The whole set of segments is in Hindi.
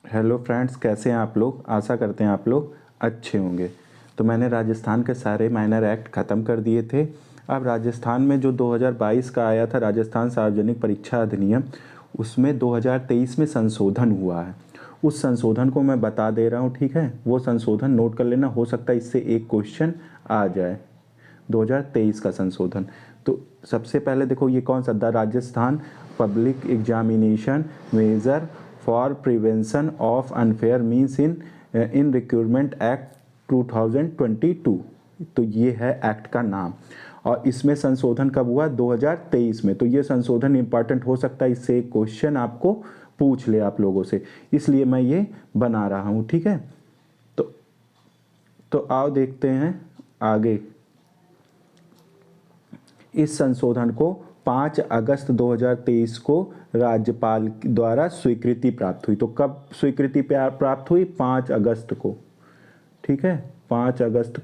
हेलो फ्रेंड्स, कैसे हैं आप लोग। आशा करते हैं आप लोग अच्छे होंगे। तो मैंने राजस्थान के सारे माइनर एक्ट ख़त्म कर दिए थे। अब राजस्थान में जो 2022 का आया था राजस्थान सार्वजनिक परीक्षा अधिनियम, उसमें 2023 में संशोधन हुआ है। उस संशोधन को मैं बता दे रहा हूँ, ठीक है। वो संशोधन नोट कर लेना, हो सकता है इससे एक क्वेश्चन आ जाए। 2023 का संशोधन। तो सबसे पहले देखो, ये कौन सा, the Rajasthan public examination measure for prevention of unfair means in recruitment act 2022। तो ये है एक्ट का नाम, और इसमें संशोधन कब हुआ, 2023 में। तो ये संशोधन इंपॉर्टेंट हो सकता है, इससे एक क्वेश्चन आपको पूछ ले आप लोगों से, इसलिए मैं ये बना रहा हूँ, ठीक है। तो आओ देखते हैं आगे। इस संशोधन को 5 अगस्त 2023 को राज्यपाल द्वारा स्वीकृति प्राप्त हुई। तो कब स्वीकृति प्राप्त हुई, 5 अगस्त को, ठीक है। 5 अगस्त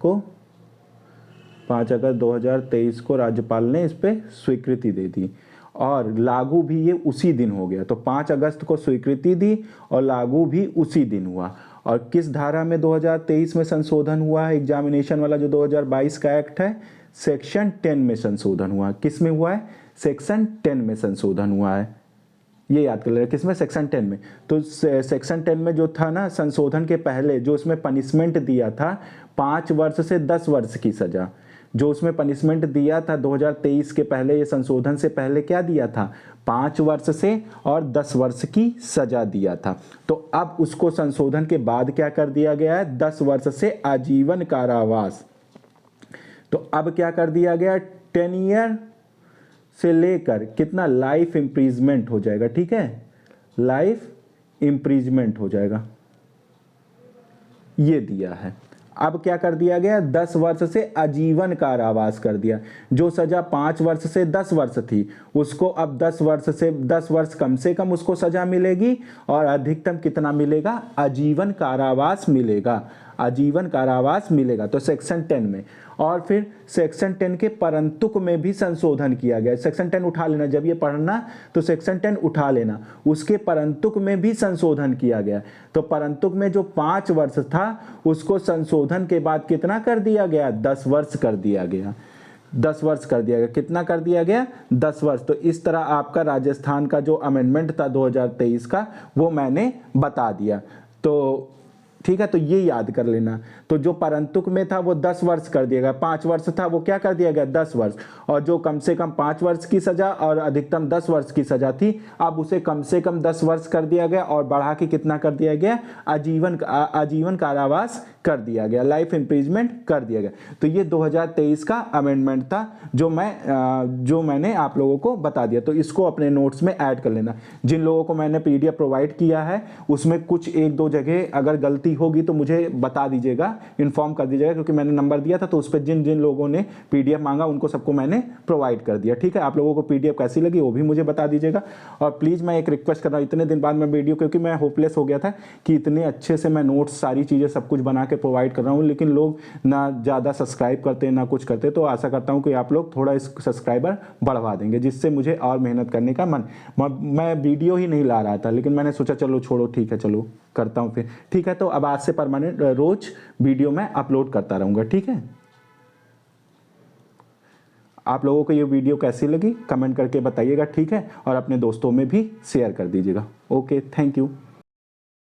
2023 को राज्यपाल ने इस पे स्वीकृति दे दी, और लागू भी ये उसी दिन हो गया। तो 5 अगस्त को स्वीकृति दी और लागू भी उसी दिन हुआ। और किस धारा में 2023 में संशोधन हुआ है, एग्जामिनेशन वाला जो 2022 का एक्ट है, सेक्शन 10 में संशोधन हुआ है। किस में हुआ है, सेक्शन 10 में संशोधन हुआ है। ये याद कर लेना, किसमें, सेक्शन 10 में। तो सेक्शन 10 में जो था ना, संशोधन के पहले जो उसमें पनिशमेंट दिया था 5 वर्ष से 10 वर्ष की सजा, जो उसमें पनिशमेंट दिया था 2023 के पहले, ये संशोधन से पहले क्या दिया था, 5 वर्ष से और 10 वर्ष की सजा दिया था। तो अब उसको संशोधन के बाद क्या कर दिया गया है, 10 वर्ष से आजीवन कारावास। तो अब क्या कर दिया गया, 10 ईयर से लेकर कितना, लाइफ इम्प्रीजमेंट हो जाएगा, ठीक है। लाइफ इम्प्रीजमेंट हो जाएगा, ये दिया है। अब क्या कर दिया गया, 10 वर्ष से आजीवन कारावास कर दिया। जो सजा 5 वर्ष से 10 वर्ष थी, उसको अब 10 वर्ष से 10 वर्ष कम से कम उसको सजा मिलेगी, और अधिकतम कितना मिलेगा, आजीवन कारावास मिलेगा, आजीवन कारावास मिलेगा। तो सेक्शन 10 में, और फिर सेक्शन 10 के परंतुक में भी संशोधन किया गया। सेक्शन 10 उठा लेना, जब ये पढ़ना तो सेक्शन 10 उठा लेना। उसके परंतुक में भी संशोधन किया गया। तो परंतुक में जो 5 वर्ष था, उसको संशोधन के बाद कितना कर दिया गया, 10 वर्ष कर दिया गया। 10 वर्ष कर दिया गया, कितना कर दिया गया, 10 वर्ष। तो इस तरह आपका राजस्थान का जो अमेंडमेंट था 2023 का, वो मैंने बता दिया। तो ठीक है, तो ये याद कर लेना। तो जो परंतुक में था वो 10 वर्ष कर दिया गया, 5 वर्ष था वो क्या कर दिया गया, 10 वर्ष। और जो कम से कम 5 वर्ष की सजा और अधिकतम 10 वर्ष की सजा थी, अब उसे कम से कम 10 वर्ष कर दिया गया, और बढ़ा के कितना कर दिया गया, आजीवन कारावास कर दिया गया, लाइफ इम्प्रीजमेंट कर दिया गया। तो ये 2023 का अमेंडमेंट था, जो मैंने आप लोगों को बता दिया। तो इसको अपने नोट्स में ऐड कर लेना। जिन लोगों को मैंने PDF प्रोवाइड किया है, उसमें कुछ 1-2 जगह अगर गलती होगी तो मुझे बता दीजिएगा, इन्फॉर्म कर दीजिएगा, क्योंकि मैंने नंबर दिया था। तो उस पर जिन जिन लोगों ने PDF मांगा उनको सबको मैंने प्रोवाइड कर दिया, ठीक है। आप लोगों को PDF कैसी लगी वो भी मुझे बता दीजिएगा। और प्लीज़ मैं एक रिक्वेस्ट कर रहा हूँ, इतने दिन बाद मैं वीडियो, क्योंकि मैं होपलेस हो गया था कि इतने अच्छे से मैं नोट्स सारी चीज़ें सब कुछ बना के प्रोवाइड कर रहा हूँ, लेकिन लोग ना ज़्यादा सब्सक्राइब करते ना कुछ करते। तो आशा करता हूँ कि आप लोग थोड़ा इस सब्सक्राइबर बढ़वा देंगे, जिससे मुझे और मेहनत करने का मैं वीडियो ही नहीं ला रहा था, लेकिन मैंने सोचा चलो छोड़ो, ठीक है, चलो करता हूँ फिर, ठीक है। तो अब आज से परमानेंट रोज वीडियो मैं अपलोड करता रहूँगा, ठीक है। आप लोगों को ये वीडियो कैसी लगी कमेंट करके बताइएगा, ठीक है। और अपने दोस्तों में भी शेयर कर दीजिएगा। Okay, thank you.